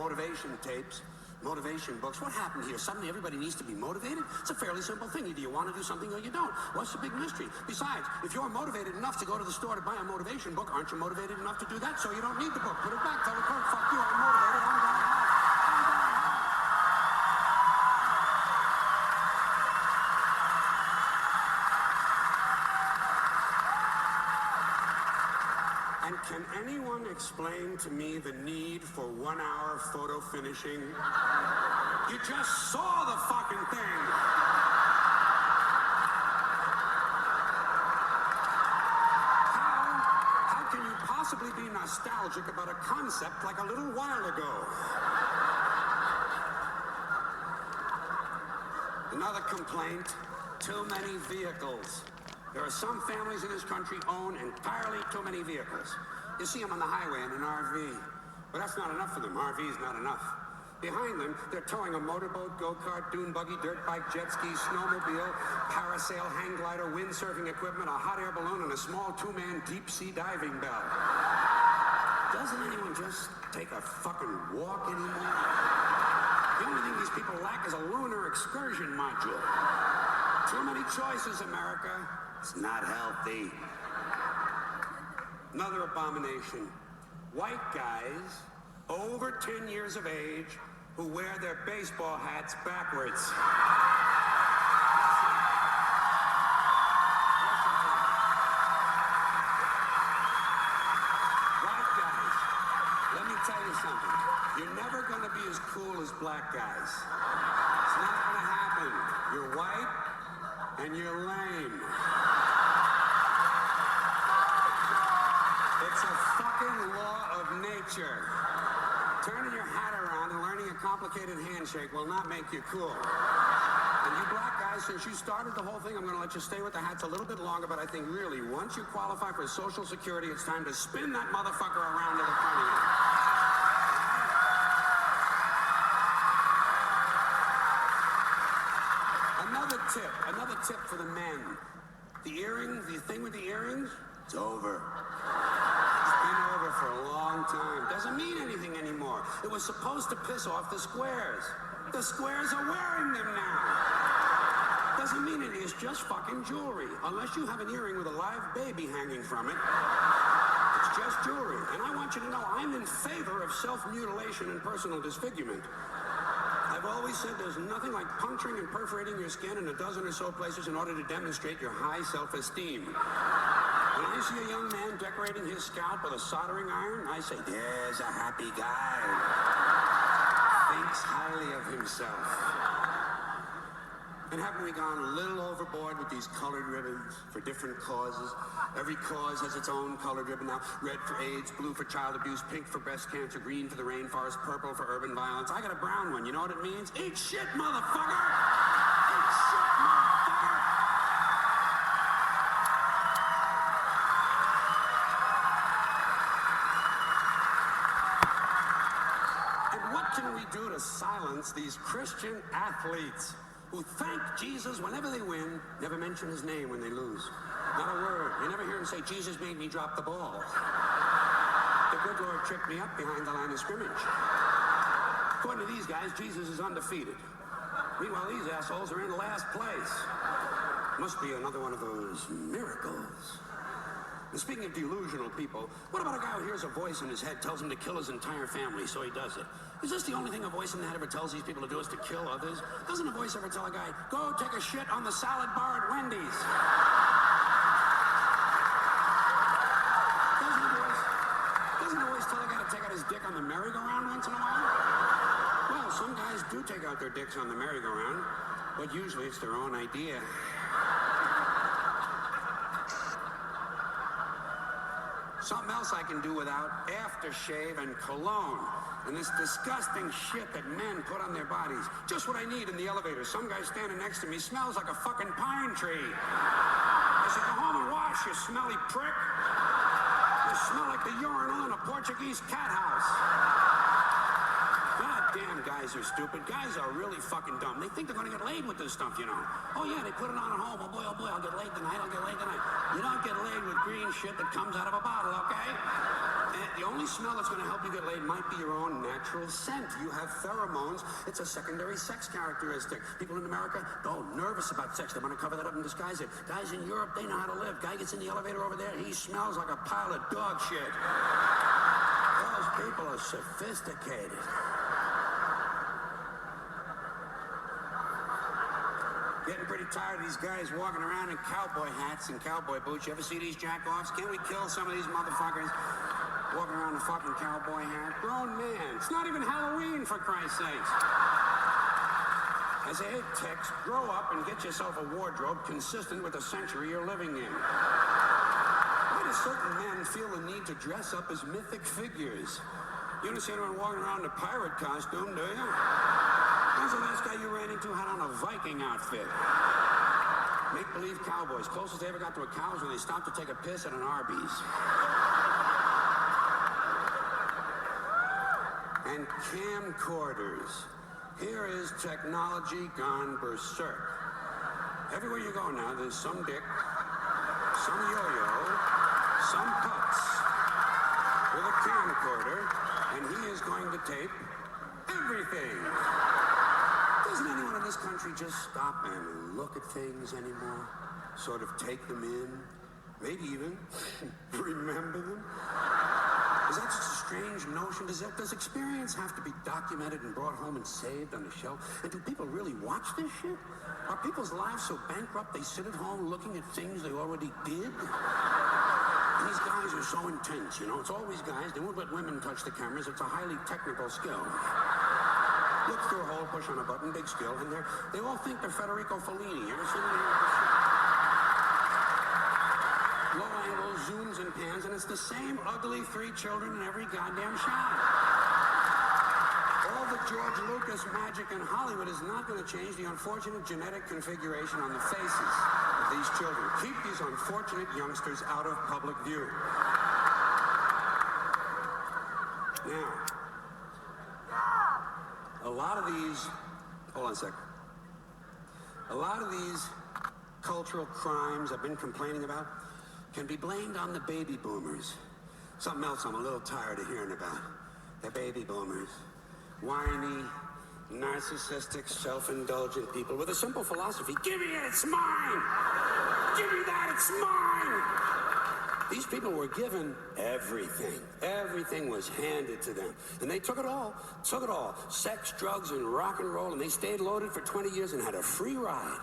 motivation tapes, motivation books. What happened here? Suddenly everybody needs to be motivated? It's a fairly simple thing. Either you want to do something or you don't. What's the big mystery? Besides, if you're motivated enough to go to the store to buy a motivation book, aren't you motivated enough to do that? So you don't need the book. Put it back. Tell the clerk, fuck you, I'm motivated. I'm going home. And can anyone explain to me the need for 1 hour photo finishing? You just saw the fucking thing. How can you possibly be nostalgic about a concept like a little while ago? Another complaint, too many vehicles. There are some families in this country own entirely too many vehicles. You see them on the highway in an RV. But that's not enough for them. RV's not enough. Behind them, they're towing a motorboat, go-kart, dune buggy, dirt bike, jet ski, snowmobile, parasail, hang glider, windsurfing equipment, a hot air balloon, and a small two-man deep-sea diving bell. Doesn't anyone just take a fucking walk anymore? The only thing these people lack is a lunar excursion module. Too many choices, America. It's not healthy. Another abomination. White guys over 10 years of age who wear their baseball hats backwards. White guys, let me tell you something. You're never going to be as cool as black guys. It's not going to happen. You're white and you're lame. It's a fucking law of nature. Turning your hat around and learning a complicated handshake will not make you cool. And you black guys, since you started the whole thing, I'm going to let you stay with the hats a little bit longer, but I think really, once you qualify for Social Security, it's time to spin that motherfucker around to the front of you. Another tip for the men. The earrings, the thing with the earrings, it's over. It's been over for a long time. Doesn't mean anything anymore. It was supposed to piss off the squares. The squares are wearing them now. Doesn't mean anything. It's just fucking jewelry. Unless you have an earring with a live baby hanging from it, it's just jewelry. And I want you to know I'm in favor of self-mutilation and personal disfigurement. I've always said there's nothing like puncturing and perforating your skin in a dozen or so places in order to demonstrate your high self-esteem. When I see a young man decorating his scalp with a soldering iron, I say, there's a happy guy. Thinks highly of himself. And haven't we gone a little overboard with these colored ribbons for different causes? Every cause has its own colored ribbon now. Red for AIDS, blue for child abuse, pink for breast cancer, green for the rainforest, purple for urban violence. I got a brown one. You know what it means? Eat shit, motherfucker! Eat shit, motherfucker! And what can we do to silence these Christian athletes who thank Jesus whenever they win, never mention his name when they lose? Not a word. You never hear him say, Jesus made me drop the ball. The good Lord tripped me up behind the line of scrimmage. According to these guys, Jesus is undefeated. Meanwhile, these assholes are in last place. Must be another one of those miracles. And speaking of delusional people, what about a guy who hears a voice in his head, tells him to kill his entire family, so he does it? Is this the only thing a voice in the head ever tells these people to do, is to kill others? Doesn't a voice ever tell a guy, go take a shit on the salad bar at Wendy's? Doesn't a voice tell a guy to take out his dick on the merry-go-round once in a while? Well, some guys do take out their dicks on the merry-go-round, but usually it's their own idea. Something else I can do without: aftershave and cologne. And this disgusting shit that men put on their bodies. Just what I need in the elevator. Some guy standing next to me smells like a fucking pine tree. I said, go home and wash, you smelly prick. You smell like the urinal in a Portuguese cat house. God damn, guys. guys are stupid. Guys are really fucking dumb. They think they're gonna get laid with this stuff, you know. Oh yeah, they put it on at home. Oh boy, I'll get laid tonight. I'll get laid tonight. You don't get laid with green shit that comes out of a bottle, okay? And the only smell that's gonna help you get laid might be your own natural scent. You have pheromones. It's a secondary sex characteristic. People in America, they're all nervous about sex. They want to cover that up and disguise it. Guys in Europe, they know how to live. Guy gets in the elevator over there, he smells like a pile of dog shit. Those people are sophisticated. Getting pretty tired of these guys walking around in cowboy hats and cowboy boots. You ever see these jack-offs? Can't we kill some of these motherfuckers walking around in a fucking cowboy hat? Grown man. It's not even Halloween, for Christ's sakes. I say, hey, Tex, grow up and get yourself a wardrobe consistent with the century you're living in. Why do certain men feel the need to dress up as mythic figures? You don't see anyone walking around in a pirate costume, do you? When's the last guy you ran into had on a Viking outfit? Make-believe cowboys. Closest they ever got to a cow is when they stopped to take a piss at an Arby's. And camcorders. Here is technology gone berserk. Everywhere you go now, there's some dick, some yo-yo, some putz with a camcorder, and he is going to tape everything. Doesn't anyone in this country just stop and look at things anymore? Sort of take them in? Maybe even remember them? Is that just a strange notion? Does experience have to be documented and brought home and saved on a shelf? And do people really watch this shit? Are people's lives so bankrupt they sit at home looking at things they already did? And these guys are so intense, you know? It's always guys. They won't let women touch the cameras. It's a highly technical skill. Look through a hole, push on a button, big skill, and they all think they're Federico Fellini. You ever seen any of this shit? Low angles, zooms, and pans, and it's the same ugly 3 children in every goddamn shot. All the George Lucas magic in Hollywood is not going to change the unfortunate genetic configuration on the faces of these children. Keep these unfortunate youngsters out of public view. Now, a lot of these, hold on a sec. A lot of these cultural crimes I've been complaining about can be blamed on the baby boomers. Something else I'm a little tired of hearing about. The baby boomers. Whiny, narcissistic, self-indulgent people with a simple philosophy. Give me it, it's mine! Give me that, it's mine! These people were given everything. Everything was handed to them. And they took it all. Took it all. Sex, drugs, and rock and roll. And they stayed loaded for 20 years and had a free ride.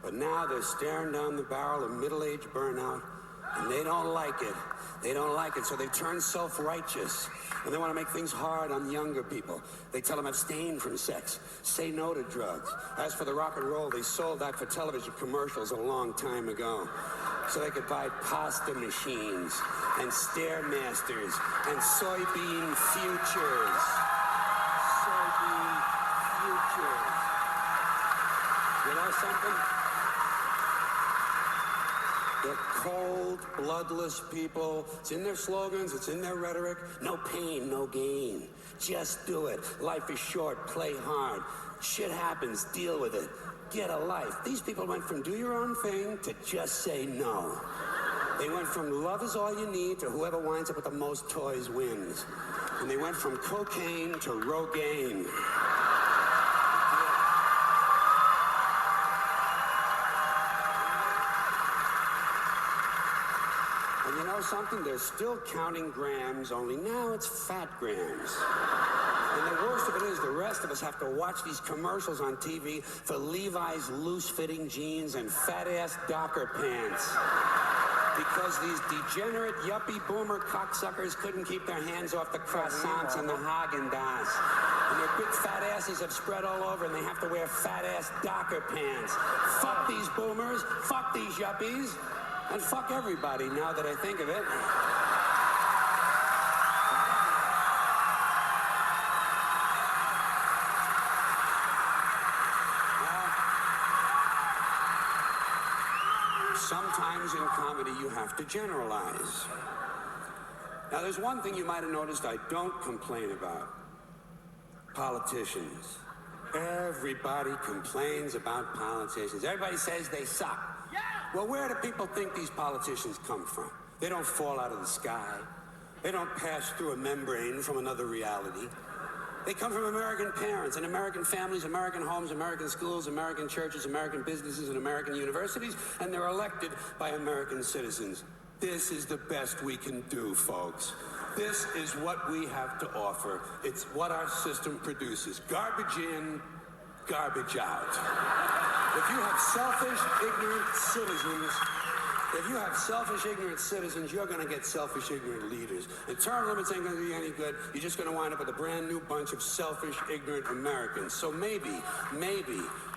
But now they're staring down the barrel of middle-age burnout. And they don't like it. They don't like it, so they turn self-righteous. And they want to make things hard on younger people. They tell them abstain from sex. Say no to drugs. As for the rock and roll, they sold that for television commercials a long time ago. So they could buy pasta machines and Stairmasters and soybean futures. Soybean futures. You know something? They're cold, bloodless people. It's in their slogans, it's in their rhetoric. No pain, no gain. Just do it. Life is short, play hard. Shit happens, deal with it. Get a life. These people went from do your own thing to just say no. They went from love is all you need to whoever winds up with the most toys wins. And they went from cocaine to Rogaine. And you know something? They're still counting grams, only now it's fat grams. And the worst of it is the rest of us have to watch these commercials on TV for Levi's loose-fitting jeans and fat-ass Docker pants. Because these degenerate yuppie boomer cocksuckers couldn't keep their hands off the croissants and the Haagen-Dazs. And their big fat asses have spread all over and they have to wear fat-ass Docker pants. Fuck these boomers, fuck these yuppies, and fuck everybody now that I think of it. Sometimes in comedy you have to generalize. Now there's one thing you might have noticed I don't complain about. Politicians. Everybody complains about politicians. Everybody says they suck. Yeah. Well, where do people think these politicians come from? They don't fall out of the sky. They don't pass through a membrane from another reality. They come from American parents and American families, American homes, American schools, American churches, American businesses, and American universities, and they're elected by American citizens. This is the best we can do, folks. This is what we have to offer. It's what our system produces. Garbage in, garbage out. If you have selfish, ignorant citizens, you're going to get selfish, ignorant leaders. And term limits ain't going to do you any good. You're just going to wind up with a brand new bunch of selfish, ignorant Americans. So maybe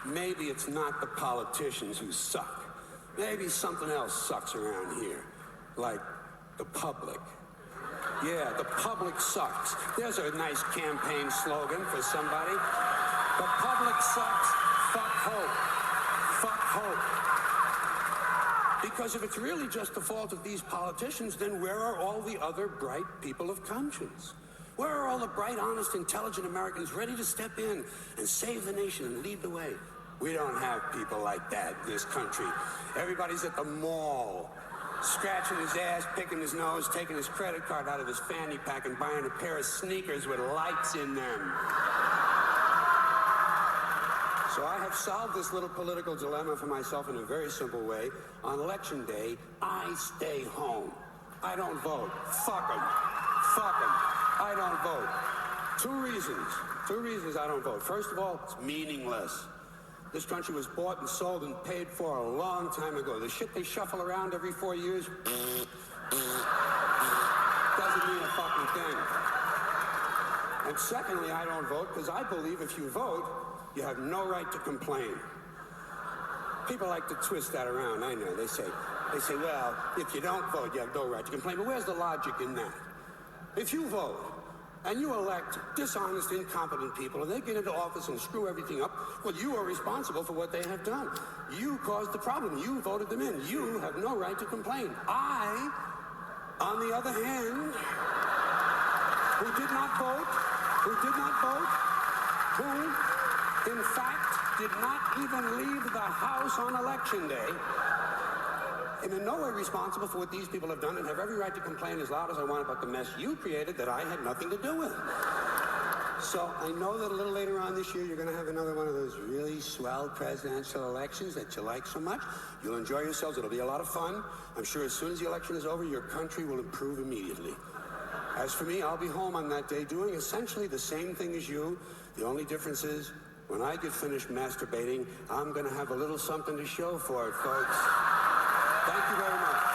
it's not the politicians who suck. Maybe something else sucks around here, like the public. Yeah, the public sucks. There's a nice campaign slogan for somebody. The public sucks. Fuck hope. Fuck hope. Because if it's really just the fault of these politicians, then where are all the other bright people of conscience? Where are all the bright, honest, intelligent Americans ready to step in and save the nation and lead the way? We don't have people like that in this country. Everybody's at the mall, scratching his ass, picking his nose, taking his credit card out of his fanny pack and buying a pair of sneakers with lights in them. So I have solved this little political dilemma for myself in a very simple way. On election day, I stay home. I don't vote. Fuck them. Fuck them. I don't vote. Two reasons I don't vote. First of all, it's meaningless. This country was bought and sold and paid for a long time ago. The shit they shuffle around every 4 years doesn't mean a fucking thing. And secondly, I don't vote because I believe if you vote, you have no right to complain. People like to twist that around, I know. They say, well, if you don't vote, you have no right to complain. But where's the logic in that? If you vote and you elect dishonest, incompetent people and they get into office and screw everything up, well, you are responsible for what they have done. You caused the problem. You voted them in. You have no right to complain. I, on the other hand, who did not vote, who in fact, did not even leave the house on election day, am in no way responsible for what these people have done and have every right to complain as loud as I want about the mess you created that I had nothing to do with. So I know that a little later on this year, you're going to have another one of those really swell presidential elections that you like so much. You'll enjoy yourselves. It'll be a lot of fun. I'm sure as soon as the election is over, your country will improve immediately. As for me, I'll be home on that day doing essentially the same thing as you. The only difference is, when I get finished masturbating, I'm going to have a little something to show for it, folks. Thank you very much.